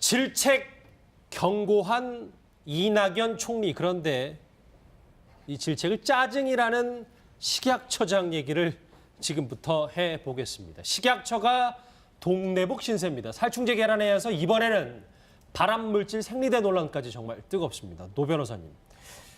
질책 경고한 이낙연 총리. 그런데 이 질책을 짜증이라는 식약처장 얘기를 지금부터 해보겠습니다. 식약처가 동네복 신세입니다. 살충제 계란에 의해서 이번에는 발암물질 생리대 논란까지 정말 뜨겁습니다. 노 변호사님.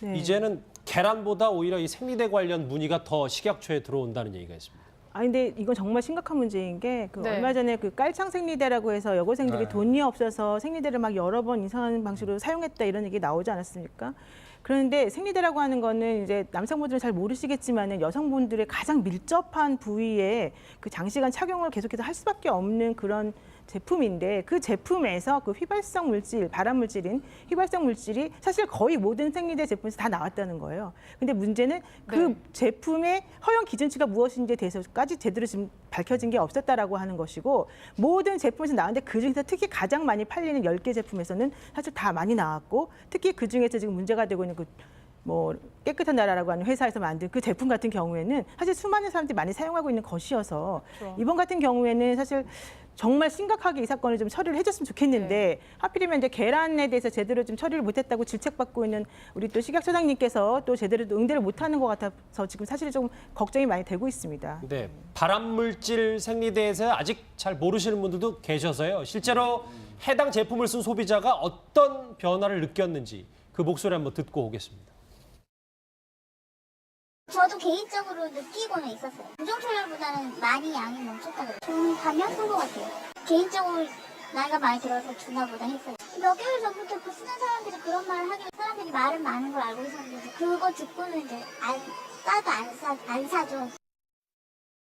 네. 이제는 계란보다 오히려 이 생리대 관련 문의가 더 식약처에 들어온다는 얘기가 있습니다. 근데 이건 정말 심각한 문제인 게 네. 얼마 전에 그 깔창 생리대라고 해서 여고생들이 네. 돈이 없어서 생리대를 막 여러 번 이상한 방식으로 사용했다 이런 얘기 나오지 않았습니까? 그런데 생리대라고 하는 거는 이제 남성분들은 잘 모르시겠지만은 여성분들의 가장 밀접한 부위에 그 장시간 착용을 계속해서 할 수밖에 없는 그런 제품인데 그 제품에서 그 휘발성 물질, 발암 물질인 휘발성 물질이 사실 거의 모든 생리대 제품에서 다 나왔다는 거예요. 근데 문제는 그 네. 제품의 허용 기준치가 무엇인지에 대해서까지 제대로 지금 밝혀진 게 없었다라고 하는 것이고 모든 제품에서 나왔는데 그중에서 특히 가장 많이 팔리는 10개 제품에서는 사실 다 많이 나왔고 특히 그중에서 지금 문제가 되고 있는 깨끗한 나라라고 하는 회사에서 만든 그 제품 같은 경우에는 사실 수많은 사람들이 많이 사용하고 있는 것이어서 그렇죠. 이번 같은 경우에는 사실 정말 심각하게 이 사건을 좀 처리를 해줬으면 좋겠는데 하필이면 이제 계란에 대해서 제대로 좀 처리를 못했다고 질책받고 있는 우리 또 식약처장님께서 또 제대로 응대를 못하는 것 같아서 지금 사실 좀 걱정이 많이 되고 있습니다. 네, 발암물질 생리대에서 아직 잘 모르시는 분들도 계셔서요. 실제로 해당 제품을 쓴 소비자가 어떤 변화를 느꼈는지 그 목소리 한번 듣고 오겠습니다. 저도 개인적으로 느끼고는 있었어요. 부정초열보다는 많이 양이 멈췄다고. 좋은 방향 쓴 것 같아요. 개인적으로 나이가 많이 들어서 주나 보다 했어요. 몇 개월 전부터 그 쓰는 사람들이 그런 말을 하길래 사람들이 말은 많은 걸 알고 있었는데 그거 듣고는 이제 안 사죠.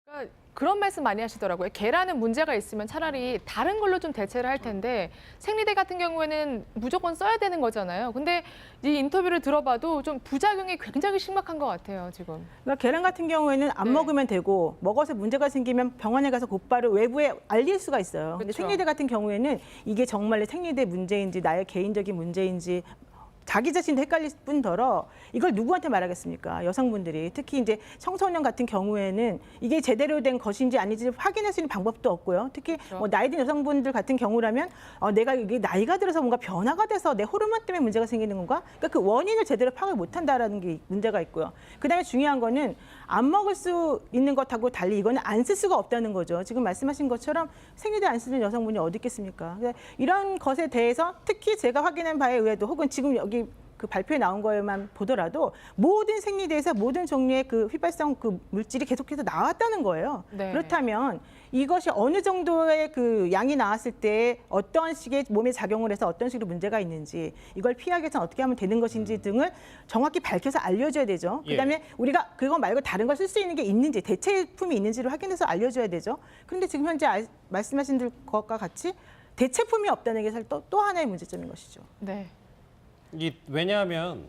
그러니까 그런 말씀 많이 하시더라고요. 계란은 문제가 있으면 차라리 다른 걸로 좀 대체를 할 텐데 생리대 같은 경우에는 무조건 써야 되는 거잖아요. 근데 이 인터뷰를 들어봐도 좀 부작용이 굉장히 심각한 것 같아요, 지금. 그러니까 계란 같은 경우에는 안 네. 먹으면 되고 먹어서 문제가 생기면 병원에 가서 곧바로 외부에 알릴 수가 있어요. 근데 그렇죠. 생리대 같은 경우에는 이게 정말 생리대 문제인지 나의 개인적인 문제인지 자기 자신도 헷갈릴 뿐더러 이걸 누구한테 말하겠습니까? 여성분들이 특히 이제 청소년 같은 경우에는 이게 제대로 된 것인지 아닌지 확인할 수 있는 방법도 없고요. 특히 그렇죠. 뭐 나이 든 여성분들 같은 경우라면 내가 이게 나이가 들어서 뭔가 변화가 돼서 내 호르몬 때문에 문제가 생기는 건가? 그러니까 그 원인을 제대로 파악을 못한다라는 게 문제가 있고요. 그다음에 중요한 거는 안 먹을 수 있는 것하고 달리 이거는 안 쓸 수가 없다는 거죠. 지금 말씀하신 것처럼 생리대 안 쓰는 여성분이 어디 있겠습니까? 그러니까 이런 것에 대해서 특히 제가 확인한 바에 의해도 혹은 지금 여기 그 발표에 나온 거에만 보더라도 모든 생리대에서 모든 종류의 그 휘발성 그 물질이 계속해서 나왔다는 거예요. 네. 그렇다면 이것이 어느 정도의 그 양이 나왔을 때 어떤 식의 몸에 작용을 해서 어떤 식으로 문제가 있는지 이걸 피하기 위해서 어떻게 하면 되는 것인지 등을 정확히 밝혀서 알려줘야 되죠. 예. 그다음에 우리가 그거 말고 다른 걸 쓸 수 있는 게 있는지 대체품이 있는지를 확인해서 알려줘야 되죠. 그런데 지금 현재 말씀하신 것과 같이 대체품이 없다는 게 사실 또 하나의 문제점인 것이죠. 네. 왜냐하면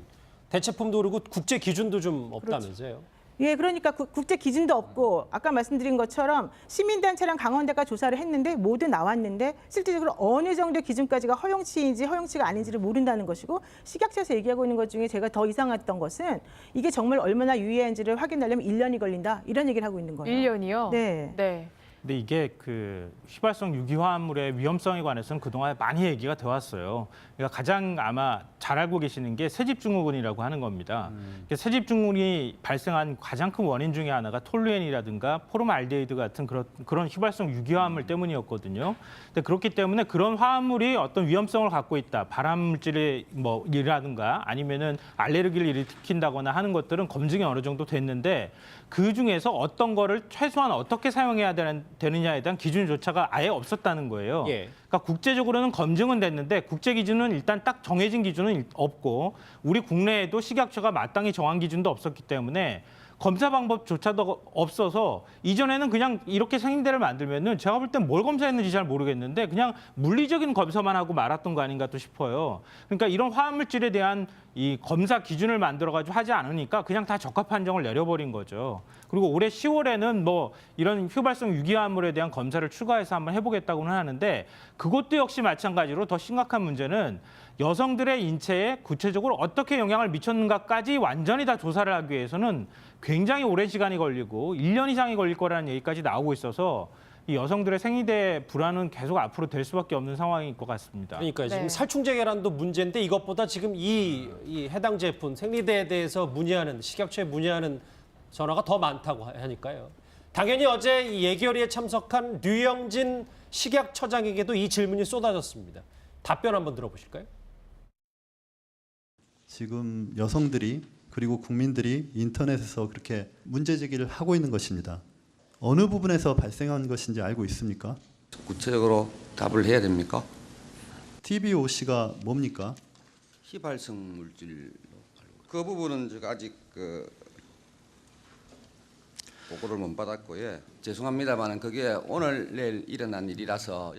대체품도 그렇고 국제 기준도 좀 없다면서요. 예, 그러니까 국제 기준도 없고 아까 말씀드린 것처럼 시민단체랑 강원대가 조사를 했는데 모두 나왔는데 실질적으로 어느 정도 기준까지가 허용치인지 허용치가 아닌지를 모른다는 것이고 식약처에서 얘기하고 있는 것 중에 제가 더 이상했던 것은 이게 정말 얼마나 유해한지를 확인하려면 1년이 걸린다 이런 얘기를 하고 있는 거예요. 1년이요? 네. 네. 근데 이게 그 휘발성 유기화합물의 위험성에 관해서는 그동안 많이 얘기가 돼 왔어요. 그러니까 가장 아마 잘 알고 계시는 게 세집증후군이라고 하는 겁니다. 세집증후군이 발생한 가장 큰 원인 중에 하나가 톨루엔이라든가 포름알데히드 같은 그런 휘발성 유기화합물 때문이었거든요. 근데 그렇기 때문에 그런 화합물이 어떤 위험성을 갖고 있다. 발암물질이 이라든가 아니면은 알레르기를 일으킨다거나 하는 것들은 검증이 어느 정도 됐는데 그 중에서 어떤 거를 최소한 어떻게 사용해야 되느냐에 대한 기준조차가 아예 없었다는 거예요. 예. 그러니까 국제적으로는 검증은 됐는데 국제 기준은 일단 딱 정해진 기준은 없고 우리 국내에도 식약처가 마땅히 정한 기준도 없었기 때문에 검사 방법조차도 없어서 이전에는 그냥 이렇게 생리대를 만들면은 제가 볼 땐 뭘 검사했는지 잘 모르겠는데 그냥 물리적인 검사만 하고 말았던 거 아닌가 또 싶어요. 그러니까 이런 화합물질에 대한 이 검사 기준을 만들어가지고 하지 않으니까 그냥 다 적합 판정을 내려버린 거죠. 그리고 올해 10월에는 뭐 이런 휘발성 유기화합물에 대한 검사를 추가해서 한번 해보겠다고는 하는데 그것도 역시 마찬가지로 더 심각한 문제는 여성들의 인체에 구체적으로 어떻게 영향을 미쳤는가까지 완전히 다 조사를 하기 위해서는 굉장히 오랜 시간이 걸리고 1년 이상이 걸릴 거라는 얘기까지 나오고 있어서 이 여성들의 생리대 불안은 계속 앞으로 될 수밖에 없는 상황일 것 같습니다. 그러니까 지금 네. 살충제 계란도 문제인데 이것보다 지금 이 해당 제품 생리대에 대해서 문의하는 식약처에 문의하는 전화가 더 많다고 하니까요. 당연히 어제 이 예결위에 참석한 류영진 식약처장에게도 이 질문이 쏟아졌습니다. 답변 한번 들어보실까요? 지금 여성들이 그리고 국민들이 인터넷에서 그렇게 문제 제기를 하고 있는 것입니다. 어느 부분에서 발생한 것인지 알고 있습니까? 구체적으로 답을 해야 됩니까? TBOC가 뭡니까? 휘발성 물질 그 부분은 제가 아직 보고를 못 받았고요. 예. 죄송합니다만 그게 오늘 내일 일어난 일이라서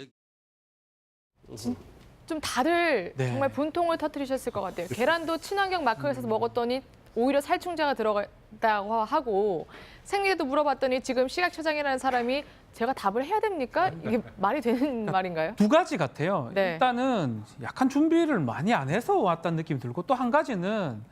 좀 다들 네. 정말 분통을 터뜨리셨을 것 같아요. 계란도 친환경 마크가 있어서 먹었더니 오히려 살충제가 들어갔다고 하고 생리대도 물어봤더니 지금 식약처장이라는 사람이 제가 답을 해야 됩니까? 이게 말이 되는 말인가요? 두 가지 같아요. 네. 일단은 약간 준비를 많이 안 해서 왔다는 느낌이 들고 또 한 가지는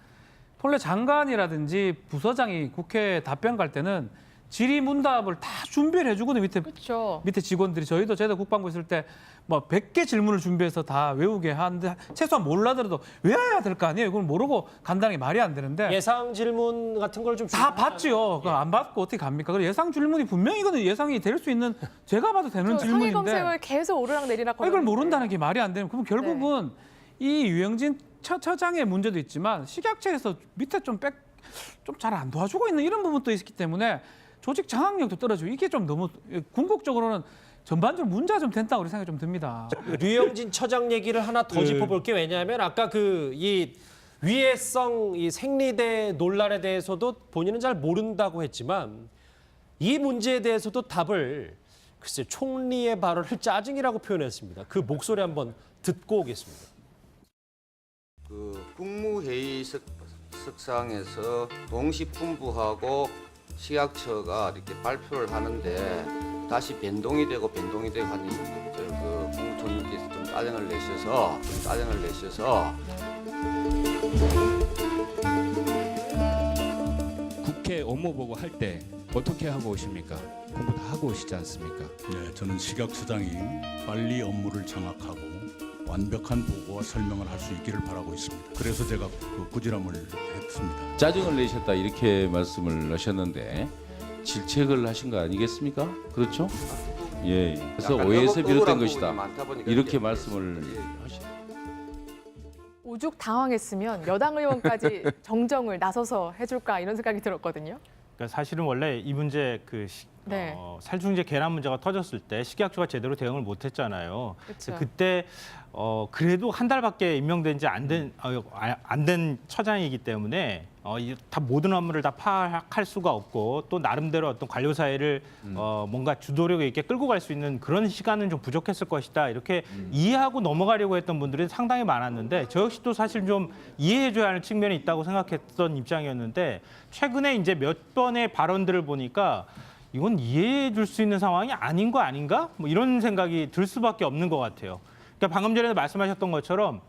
본래 장관이라든지 부서장이 국회에 답변 갈 때는 질의문답을 다 준비를 해주거든요. 그렇죠. 밑에 직원들이 저희도 제도 국방부 있을 때 뭐 100개 질문을 준비해서 다 외우게 하는데 최소한 몰라더라도 외워야 될 거 아니에요. 그걸 모르고 간다는 게 말이 안 되는데 예상 질문 같은 걸 좀 다 봤죠. 그거 안 받고 어떻게 갑니까? 그리고 예상 질문이 분명히 이거는 예상이 될 수 있는 제가 봐도 되는 상위 질문인데 검색을 계속 오르락 내리락 이걸 모른다는 게 말이 안 되는. 그럼 결국은 이 유영진 처장의 문제도 있지만 식약처에서 밑에 좀 잘 안 도와주고 있는 이런 부분도 있기 때문에 조직 장악력도 떨어지고 이게 좀 너무 궁극적으로는 전반적으로 문제가 좀 된다고 우리 생각이 좀 듭니다. 류영진 처장 얘기를 하나 더 짚어볼게요. 왜냐하면 아까 이 위해성 이 생리대 논란에 대해서도 본인은 잘 모른다고 했지만 이 문제에 대해서도 답을 글쎄 총리의 발언을 짜증이라고 표현했습니다. 그 목소리 한번 듣고 오겠습니다. 국무회의 석상에서 동시분부하고 식약처가 이렇게 발표를 하는데 다시 변동이 되고 하니 국무총리께서 좀 짜증을 내셔서 국회 업무보고 할 때 어떻게 하고 오십니까? 공부 다 하고 오시지 않습니까? 네, 저는 식약처장이 빨리 업무를 장악하고 완벽한 보고와 설명을 할 수 있기를 바라고 있습니다. 그래서 제가 꾸지람을 했습니다. 짜증을 내셨다 이렇게 말씀을 하셨는데 질책을 하신 거 아니겠습니까? 그렇죠? 예. 그래서 오해에서 비롯된 것이다. 이렇게 말씀을 하시. 오죽 당황했으면 여당 의원까지 정정을 나서서 해줄까 이런 생각이 들었거든요. 그러니까 사실은 원래 이 문제 네. 살충제 계란 문제가 터졌을 때 식약처가 제대로 대응을 못했잖아요. 그렇죠. 그때 그래도 한 달밖에 임명된 지 안 된 처장이기 때문에 다 모든 업무를 다 파악할 수가 없고 또 나름대로 어떤 관료 사회를 뭔가 주도력 있게 끌고 갈 수 있는 그런 시간은 좀 부족했을 것이다. 이렇게 이해하고 넘어가려고 했던 분들이 상당히 많았는데 저 역시도 사실 좀 이해해줘야 하는 측면이 있다고 생각했던 입장이었는데 최근에 이제 몇 번의 발언들을 보니까 이건 이해해 줄 수 있는 상황이 아닌 거 아닌가? 뭐 이런 생각이 들 수밖에 없는 것 같아요. 그러니까 방금 전에 말씀하셨던 것처럼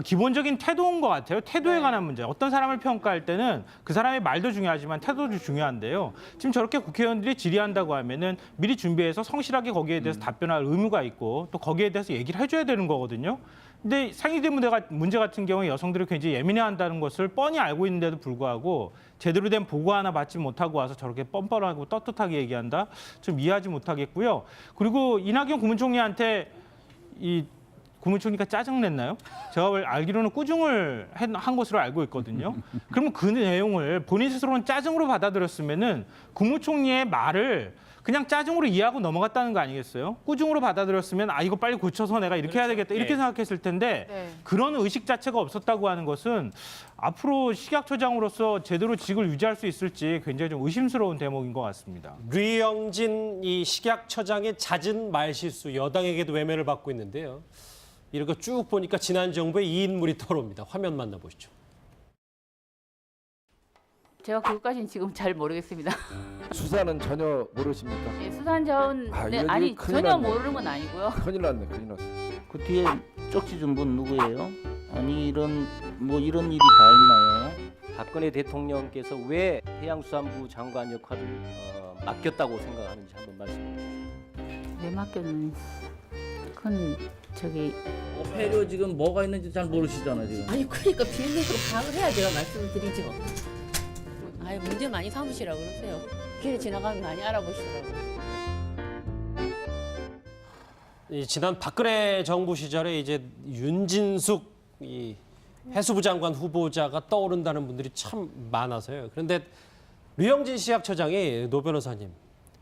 기본적인 태도인 것 같아요. 태도에 관한 문제. 어떤 사람을 평가할 때는 그 사람의 말도 중요하지만 태도도 중요한데요. 지금 저렇게 국회의원들이 질의한다고 하면은 미리 준비해서 성실하게 거기에 대해서 답변할 의무가 있고 또 거기에 대해서 얘기를 해줘야 되는 거거든요. 근데 생리대 문제 같은 경우에 여성들이 굉장히 예민해한다는 것을 뻔히 알고 있는데도 불구하고 제대로 된 보고 하나 받지 못하고 와서 저렇게 뻔뻔하고 떳떳하게 얘기한다? 좀 이해하지 못하겠고요. 그리고 이낙연 국무총리한테 이 국무총리가 짜증냈나요? 제가 알기로는 꾸중을 한 것으로 알고 있거든요. 그러면 그 내용을 본인 스스로는 짜증으로 받아들였으면은 국무총리의 말을 그냥 짜증으로 이해하고 넘어갔다는 거 아니겠어요? 꾸중으로 받아들였으면 이거 빨리 고쳐서 내가 이렇게 해야 되겠다 이렇게 생각했을 텐데 네. 그런 의식 자체가 없었다고 하는 것은 앞으로 식약처장으로서 제대로 직을 유지할 수 있을지 굉장히 좀 의심스러운 대목인 것 같습니다. 류영진 이 식약처장의 잦은 말실수 여당에게도 외면을 받고 있는데요. 이런 거 쭉 보니까 지난 정부의 이 인물이 떠오릅니다. 화면 만나보시죠. 제가 그것까지는 지금 잘 모르겠습니다. 수사는 전혀 모르십니까? 네, 수사는 이거 아니 큰일 전혀 났네. 모르는 건 아니고요. 큰일 났네, 큰일 났어. 그 뒤에 쪽지 준 분 누구예요? 아니 이런 일이 다 있나요? 박근혜 대통령께서 왜 해양수산부 장관 역할을 맡겼다고 생각하는지 한번 말씀해 주세요. 내 맡겨는 그건 저기 어패류 지금 뭐가 있는지 잘 모르시잖아 지금. 아니 그러니까 비밀리스트로 파악을 해야 제가 말씀을 드리죠. 아예 문제 많이 삼으시라고 그러세요. 길에 지나가면 많이 알아보시더라고요. 이 지난 박근혜 정부 시절에 이제 윤진숙 이 해수부 장관 후보자가 떠오른다는 분들이 참 많아서요. 그런데 류영진 시각처장이 노 변호사님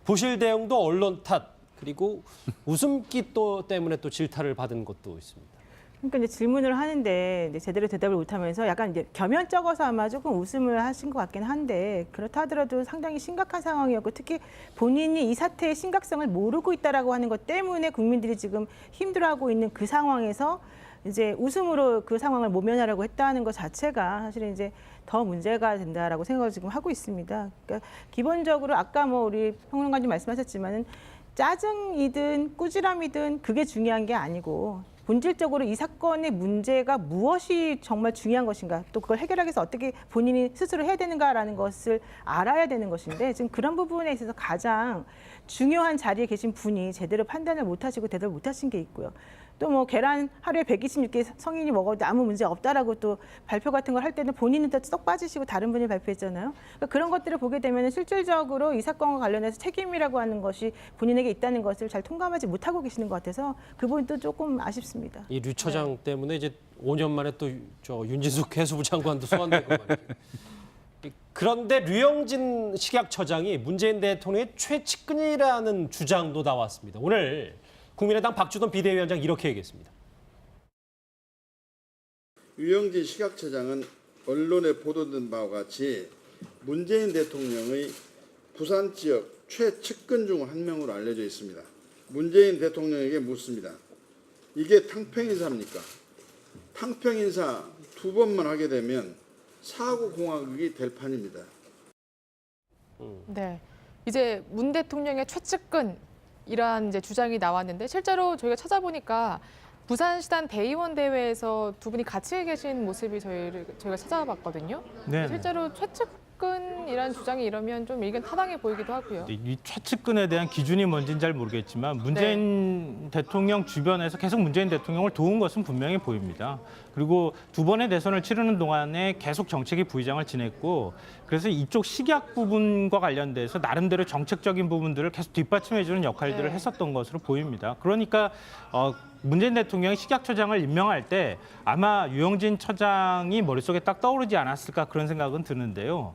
부실 대응도 언론 탓 그리고 웃음기 또 때문에 또 질타를 받은 것도 있습니다. 그러니까 이제 질문을 하는데 이제 제대로 대답을 못하면서 약간 이제 겸연쩍어서 아마 조금 웃음을 하신 것 같긴 한데 그렇다 하더라도 상당히 심각한 상황이었고 특히 본인이 이 사태의 심각성을 모르고 있다라고 하는 것 때문에 국민들이 지금 힘들어하고 있는 그 상황에서 이제 웃음으로 그 상황을 모면하려고 했다는 것 자체가 사실은 이제 더 문제가 된다라고 생각을 지금 하고 있습니다. 그러니까 기본적으로 아까 뭐 우리 평론가님 말씀하셨지만은 짜증이든 꾸지람이든 그게 중요한 게 아니고 본질적으로 이 사건의 문제가 무엇이 정말 중요한 것인가 또 그걸 해결하기 위해서 어떻게 본인이 스스로 해야 되는가라는 것을 알아야 되는 것인데 지금 그런 부분에 있어서 가장 중요한 자리에 계신 분이 제대로 판단을 못하시고 대답을 못하신 게 있고요. 또 뭐 계란 하루에 126개 성인이 먹어도 아무 문제 없다라고 또 발표 같은 걸 할 때는 본인은 또 쏙 빠지시고 다른 분이 발표했잖아요. 그러니까 그런 것들을 보게 되면 실질적으로 이 사건과 관련해서 책임이라고 하는 것이 본인에게 있다는 것을 잘 통감하지 못하고 계시는 것 같아서 그 부분도 조금 아쉽습니다. 이 류 처장 때문에 이제 5년 만에 또 저 윤진숙 해수부 장관도 소환되고 말이죠. 그런데 류영진 식약처장이 문재인 대통령의 최측근이라는 주장도 나왔습니다. 오늘 국민의당 박주선 비대위원장 이렇게 얘기했습니다. 류영진 식약처장은 언론에 보도된 바와 같이 문재인 대통령의 부산 지역 최측근 중 한 명으로 알려져 있습니다. 문재인 대통령에게 묻습니다. 이게 탕평인사입니까? 탕평인사 2번만 하게 되면 사고공화국이 될 판입니다. 네, 이제 문 대통령의 최측근이란 이제 주장이 나왔는데 실제로 저희가 찾아보니까 부산시단 대의원 대회에서 두 분이 같이 계신 모습이 저희가 찾아봤거든요. 네. 실제로 최측근이라는 주장이 이러면 좀 의견 타당해 보이기도 하고요. 이 최측근에 대한 기준이 뭔지는 잘 모르겠지만 문재인 대통령 주변에서 계속 문재인 대통령을 도운 것은 분명히 보입니다. 그리고 두 번의 대선을 치르는 동안에 계속 정책위 부의장을 지냈고 그래서 이쪽 식약 부분과 관련돼서 나름대로 정책적인 부분들을 계속 뒷받침해주는 역할들을 했었던 것으로 보입니다. 그러니까 문재인 대통령이 식약처장을 임명할 때 아마 유영진 처장이 머릿속에 딱 떠오르지 않았을까 그런 생각은 드는데요.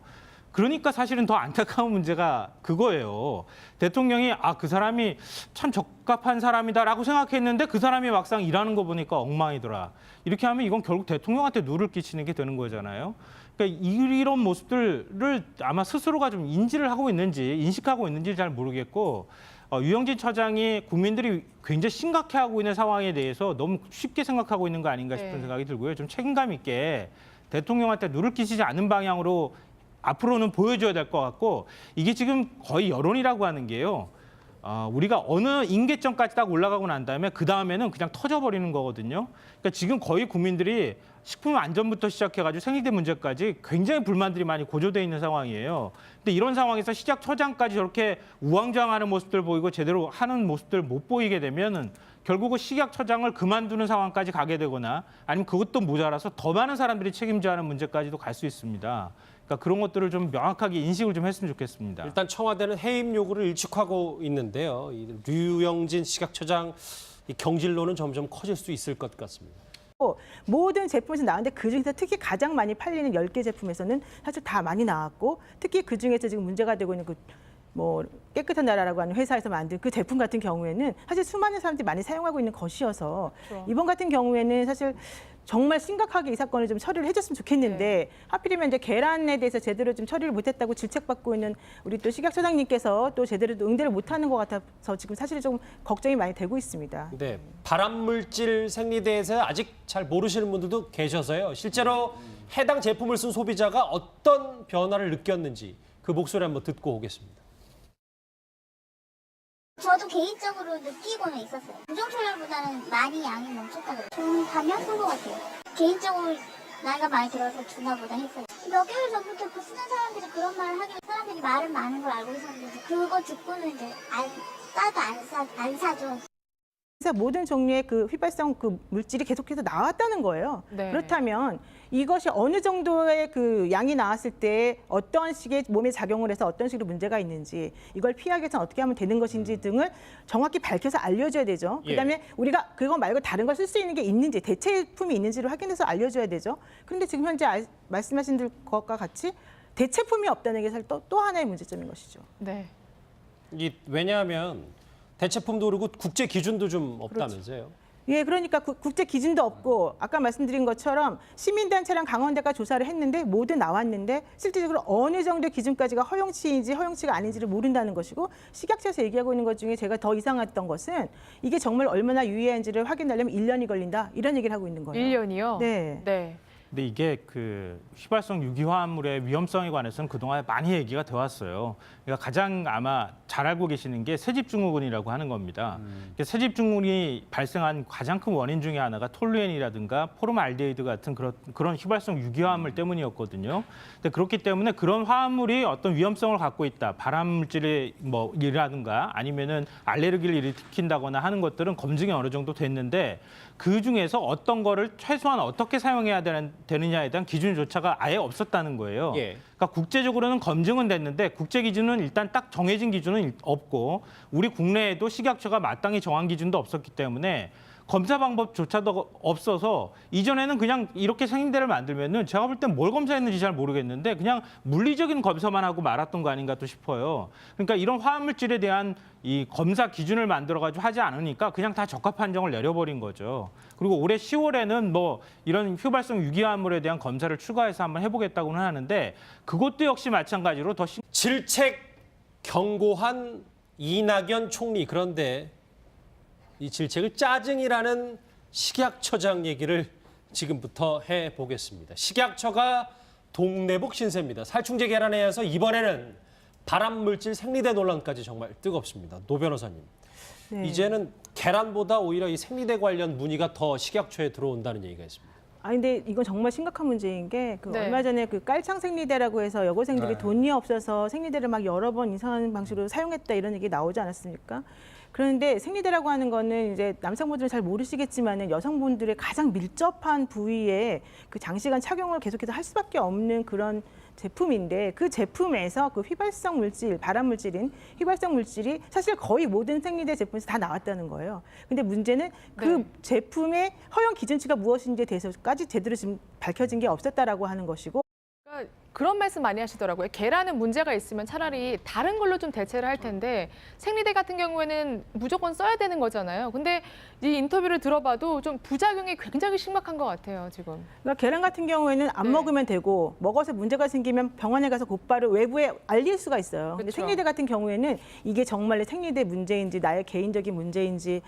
그러니까 사실은 더 안타까운 문제가 그거예요. 대통령이 그 사람이 참 적합한 사람이다라고 생각했는데 그 사람이 막상 일하는 거 보니까 엉망이더라. 이렇게 하면 이건 결국 대통령한테 누를 끼치는 게 되는 거잖아요. 그러니까 이런 모습들을 아마 스스로가 좀 인지를 하고 있는지 인식하고 있는지 잘 모르겠고 유영진 처장이 국민들이 굉장히 심각해하고 있는 상황에 대해서 너무 쉽게 생각하고 있는 거 아닌가 싶은 생각이 들고요. 좀 책임감 있게 대통령한테 누를 끼치지 않는 방향으로 앞으로는 보여줘야 될 것 같고 이게 지금 거의 여론이라고 하는 게요. 우리가 어느 임계점까지 딱 올라가고 난 다음에 그 다음에는 그냥 터져버리는 거거든요. 그러니까 지금 거의 국민들이 식품 안전부터 시작해가지고 생리대 문제까지 굉장히 불만들이 많이 고조돼 있는 상황이에요. 근데 이런 상황에서 식약처장까지 저렇게 우왕좌왕하는 모습들 보이고 제대로 하는 모습들 못 보이게 되면은 결국은 식약처장을 그만두는 상황까지 가게 되거나 아니면 그것도 모자라서 더 많은 사람들이 책임져야 하는 문제까지도 갈 수 있습니다. 그러니까 그런 것들을 좀 명확하게 인식을 좀 했으면 좋겠습니다. 일단 청와대는 해임 요구를 일축하고 있는데요. 이 류영진 식약처장 이 경질로는 점점 커질 수 있을 것 같습니다. 모든 제품에서 나왔는데 그중에서 특히 가장 많이 팔리는 10개 제품에서는 사실 다 많이 나왔고 특히 그중에서 지금 문제가 되고 있는 뭐 깨끗한 나라라고 하는 회사에서 만든 그 제품 같은 경우에는 사실 수많은 사람들이 많이 사용하고 있는 것이어서 이번 같은 경우에는 사실 정말 심각하게 이 사건을 좀 처리를 해줬으면 좋겠는데 하필이면 이제 계란에 대해서 제대로 좀 처리를 못했다고 질책받고 있는 우리 또 식약처장님께서 또 제대로 또 응대를 못하는 것 같아서 지금 사실 좀 걱정이 많이 되고 있습니다. 네, 발암물질 생리대에서 아직 잘 모르시는 분들도 계셔서요. 실제로 해당 제품을 쓴 소비자가 어떤 변화를 느꼈는지 그 목소리 한번 듣고 오겠습니다. 저도 개인적으로 느끼고는 있었어요. 부정초열보다는 많이 양이 멈췄다고. 좀 다녔던 것 같아요. 개인적으로 나이가 많이 들어서 주나 보다 했어요. 몇 개월 전부터 그 쓰는 사람들이 그런 말을 하길래 사람들이 말은 많은 걸 알고 있었는데 그거 듣고는 이제 안 사죠. 그래서 모든 종류의 그 휘발성 그 물질이 계속해서 나왔다는 거예요. 네. 그렇다면 이것이 어느 정도의 그 양이 나왔을 때 어떤 식의 몸에 작용을 해서 어떤 식으로 문제가 있는지 이걸 피하기 위해서는 어떻게 하면 되는 것인지 등을 정확히 밝혀서 알려줘야 되죠. 예. 그다음에 우리가 그거 말고 다른 걸 쓸 수 있는 게 있는지 대체품이 있는지를 확인해서 알려줘야 되죠. 그런데 지금 현재 말씀하신 것과 같이 대체품이 없다는 게 사실 또 하나의 문제점인 것이죠. 네. 왜냐하면 대체품도 그렇고 국제 기준도 좀 없다면서요. 예, 그러니까 국제 기준도 없고 아까 말씀드린 것처럼 시민단체랑 강원대가 조사를 했는데 모두 나왔는데 실질적으로 어느 정도 기준까지가 허용치인지 허용치가 아닌지를 모른다는 것이고 식약처에서 얘기하고 있는 것 중에 제가 더 이상했던 것은 이게 정말 얼마나 유해한지를 확인하려면 1년이 걸린다 이런 얘기를 하고 있는 거예요. 1년이요? 네. 네. 근데 이게 그 휘발성 유기화합물의 위험성에 관해서는 그동안 많이 얘기가 돼 왔어요. 그러니까 가장 아마 잘 알고 계시는 게 세집증후군이라고 하는 겁니다. 세집증후군이 발생한 가장 큰 원인 중에 하나가 톨루엔이라든가 포름알데히드 같은 그런 휘발성 유기화합물 때문이었거든요. 근데 그렇기 때문에 그런 화합물이 어떤 위험성을 갖고 있다. 발암물질이 이라든가 아니면은 알레르기를 일으킨다거나 하는 것들은 검증이 어느 정도 됐는데 그 중에서 어떤 거를 최소한 어떻게 사용해야 되느냐에 대한 기준조차가 아예 없었다는 거예요. 예. 그러니까 국제적으로는 검증은 됐는데 국제 기준은 일단 딱 정해진 기준은 없고 우리 국내에도 식약처가 마땅히 정한 기준도 없었기 때문에 검사 방법조차도 없어서 이전에는 그냥 이렇게 생인대를 만들면은 제가 볼 땐 뭘 검사했는지 잘 모르겠는데 그냥 물리적인 검사만 하고 말았던 거 아닌가 또 싶어요. 그러니까 이런 화합물질에 대한 이 검사 기준을 만들어가지고 하지 않으니까 그냥 다 적합 판정을 내려버린 거죠. 그리고 올해 10월에는 뭐 이런 휘발성 유기화합물에 대한 검사를 추가해서 한번 해보겠다고는 하는데 그것도 역시 마찬가지로 더 질책 경고한 이낙연 총리. 그런데 이 질책을 짜증이라는 식약처장 얘기를 지금부터 해보겠습니다. 식약처가 동네북 신세입니다. 살충제 계란에 의해서 이번에는 발암물질 생리대 논란까지 정말 뜨겁습니다. 노 변호사님. 네. 이제는 계란보다 오히려 이 생리대 관련 문의가 더 식약처에 들어온다는 얘기가 있습니다. 아 근데 이건 정말 심각한 문제인 게 네. 얼마 전에 그 깔창 생리대라고 해서 여고생들이 돈이 없어서 생리대를 막 여러 번 이상한 방식으로 사용했다 이런 얘기 나오지 않았습니까? 그런데 생리대라고 하는 거는 이제 남성분들은 잘 모르시겠지만은 여성분들의 가장 밀접한 부위에 그 장시간 착용을 계속해서 할 수밖에 없는 그런 제품인데 그 제품에서 그 휘발성 물질, 발암 물질인 휘발성 물질이 사실 거의 모든 생리대 제품에서 다 나왔다는 거예요. 근데 문제는 그 제품의 허용 기준치가 무엇인지에 대해서까지 제대로 지금 밝혀진 게 없었다라고 하는 것이고. 그러니까 그런 말씀 많이 하시더라고요. 계란은 문제가 있으면 차라리 다른 걸로 좀 대체를 할 텐데 생리대 같은 경우에는 무조건 써야 되는 거잖아요. 근데 이 인터뷰를 들어봐도 좀 부작용이 굉장히 심각한 것 같아요, 지금. 그러니까 계란 같은 경우에는 안 먹으면 되고 먹어서 문제가 생기면 병원에 가서 곧바로 외부에 알릴 수가 있어요. 근데 그렇죠. 생리대 같은 경우에는 이게 정말 생리대 문제인지 나의 개인적인 문제인지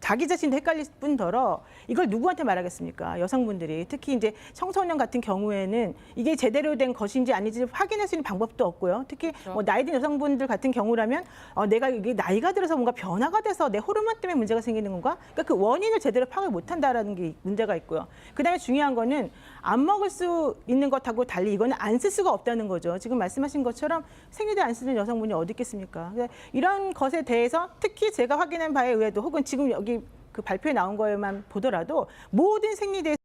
자기 자신도 헷갈릴 뿐더러 이걸 누구한테 말하겠습니까? 여성분들이 특히 이제 청소년 같은 경우에는 이게 제대로 된 것인지 아닌지 확인할 수 있는 방법도 없고요. 특히 뭐 나이 든 여성분들 같은 경우라면 내가 이게 나이가 들어서 뭔가 변화가 돼서 내 호르몬 때문에 문제가 생기는 건가? 그러니까 그 원인을 제대로 파악을 못한다라는 게 문제가 있고요. 그다음에 중요한 거는 안 먹을 수 있는 것하고 달리 이거는 안 쓸 수가 없다는 거죠. 지금 말씀하신 것처럼 생리대 안 쓰는 여성분이 어디 있겠습니까? 이런 것에 대해서 특히 제가 확인한 바에 의해도 혹은 지금 여기 그 발표에 나온 거에만 보더라도 모든 생리대